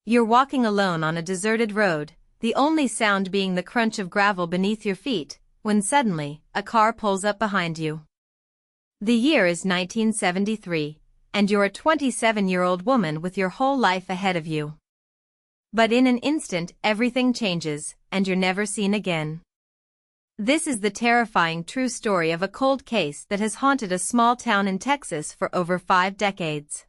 You're walking alone on a deserted road, the only sound being the crunch of gravel beneath your feet, when suddenly, a car pulls up behind you. The year is 1973, and you're a 27-year-old woman with your whole life ahead of you. But in an instant, everything changes, and you're never seen again. This is the terrifying true story of a cold case that has haunted a small town in Texas for over 5 decades.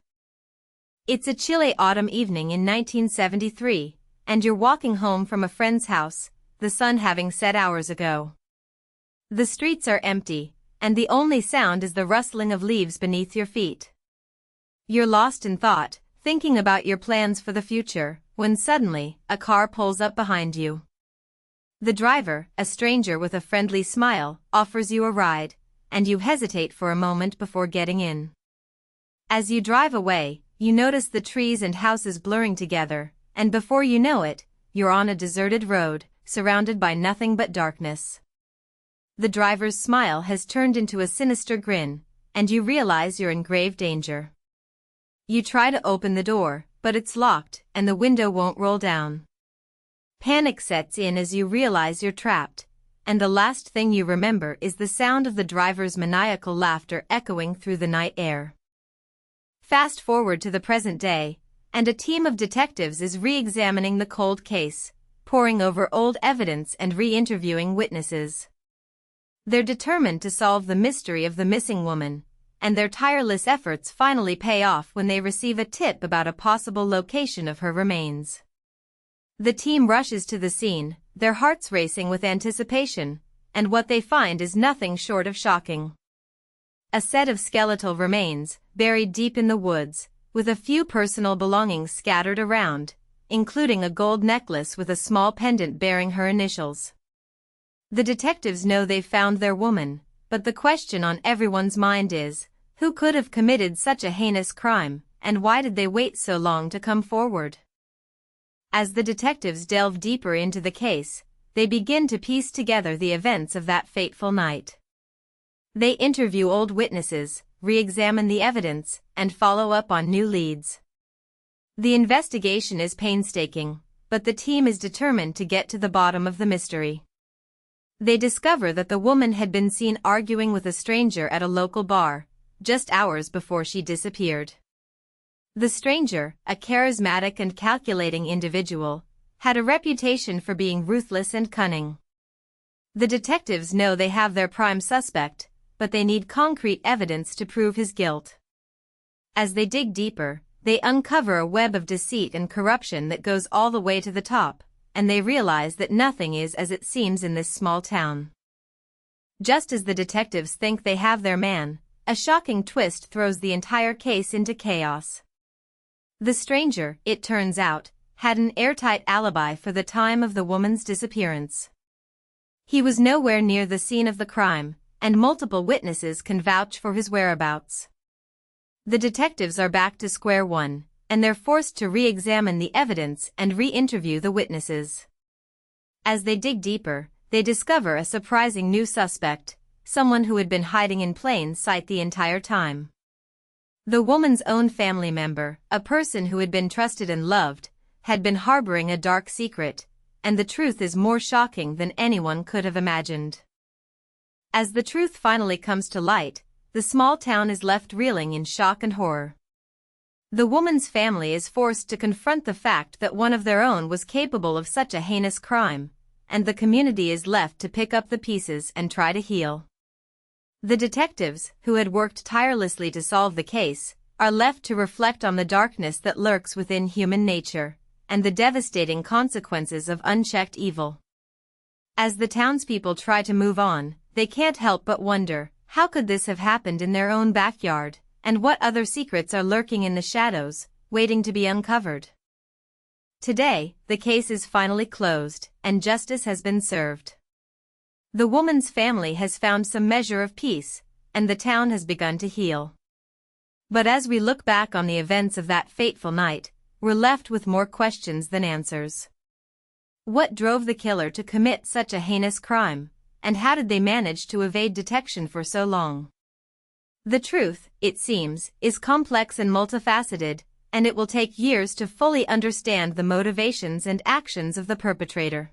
It's a chilly autumn evening in 1973, and you're walking home from a friend's house, the sun having set hours ago. The streets are empty, and the only sound is the rustling of leaves beneath your feet. You're lost in thought, thinking about your plans for the future, when suddenly, a car pulls up behind you. The driver, a stranger with a friendly smile, offers you a ride, and you hesitate for a moment before getting in. As you drive away, you notice the trees and houses blurring together, and before you know it, you're on a deserted road, surrounded by nothing but darkness. The driver's smile has turned into a sinister grin, and you realize you're in grave danger. You try to open the door, but it's locked, and the window won't roll down. Panic sets in as you realize you're trapped, and the last thing you remember is the sound of the driver's maniacal laughter echoing through the night air. Fast forward to the present day, and a team of detectives is re-examining the cold case, poring over old evidence and re-interviewing witnesses. They're determined to solve the mystery of the missing woman, and their tireless efforts finally pay off when they receive a tip about a possible location of her remains. The team rushes to the scene, their hearts racing with anticipation, and what they find is nothing short of shocking. A set of skeletal remains, buried deep in the woods, with a few personal belongings scattered around, including a gold necklace with a small pendant bearing her initials. The detectives know they've found their woman, but the question on everyone's mind is, who could have committed such a heinous crime, and why did they wait so long to come forward? As the detectives delve deeper into the case, they begin to piece together the events of that fateful night. They interview old witnesses, re-examine the evidence, and follow up on new leads. The investigation is painstaking, but the team is determined to get to the bottom of the mystery. They discover that the woman had been seen arguing with a stranger at a local bar, just hours before she disappeared. The stranger, a charismatic and calculating individual, had a reputation for being ruthless and cunning. The detectives know they have their prime suspect, but they need concrete evidence to prove his guilt. As they dig deeper, they uncover a web of deceit and corruption that goes all the way to the top, and they realize that nothing is as it seems in this small town. Just as the detectives think they have their man, a shocking twist throws the entire case into chaos. The stranger, it turns out, had an airtight alibi for the time of the woman's disappearance. He was nowhere near the scene of the crime, and multiple witnesses can vouch for his whereabouts. The detectives are back to square one, and they're forced to re-examine the evidence and re-interview the witnesses. As they dig deeper, they discover a surprising new suspect, someone who had been hiding in plain sight the entire time. The woman's own family member, a person who had been trusted and loved, had been harboring a dark secret, and the truth is more shocking than anyone could have imagined. As the truth finally comes to light, the small town is left reeling in shock and horror. The woman's family is forced to confront the fact that one of their own was capable of such a heinous crime, and the community is left to pick up the pieces and try to heal. The detectives, who had worked tirelessly to solve the case, are left to reflect on the darkness that lurks within human nature, and the devastating consequences of unchecked evil. As the townspeople try to move on, they can't help but wonder, how could this have happened in their own backyard, and what other secrets are lurking in the shadows, waiting to be uncovered? Today, the case is finally closed, and justice has been served. The woman's family has found some measure of peace, and the town has begun to heal. But as we look back on the events of that fateful night, we're left with more questions than answers. What drove the killer to commit such a heinous crime, and how did they manage to evade detection for so long? The truth, it seems, is complex and multifaceted, and it will take years to fully understand the motivations and actions of the perpetrator.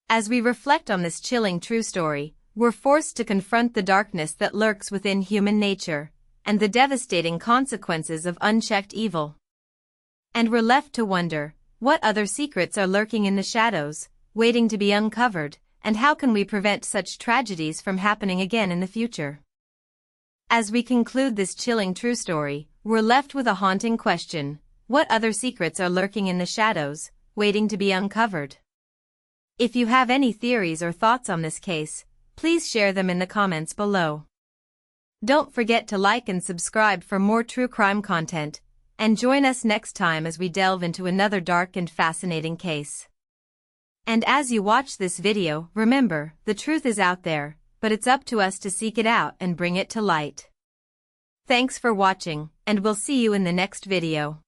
As we reflect on this chilling true story, we're forced to confront the darkness that lurks within human nature, and the devastating consequences of unchecked evil. And we're left to wonder, what other secrets are lurking in the shadows, waiting to be uncovered, and how can we prevent such tragedies from happening again in the future? As we conclude this chilling true story, we're left with a haunting question: what other secrets are lurking in the shadows, waiting to be uncovered? If you have any theories or thoughts on this case, please share them in the comments below. Don't forget to like and subscribe for more true crime content, and join us next time as we delve into another dark and fascinating case. And as you watch this video, remember, the truth is out there, but it's up to us to seek it out and bring it to light. Thanks for watching, and we'll see you in the next video.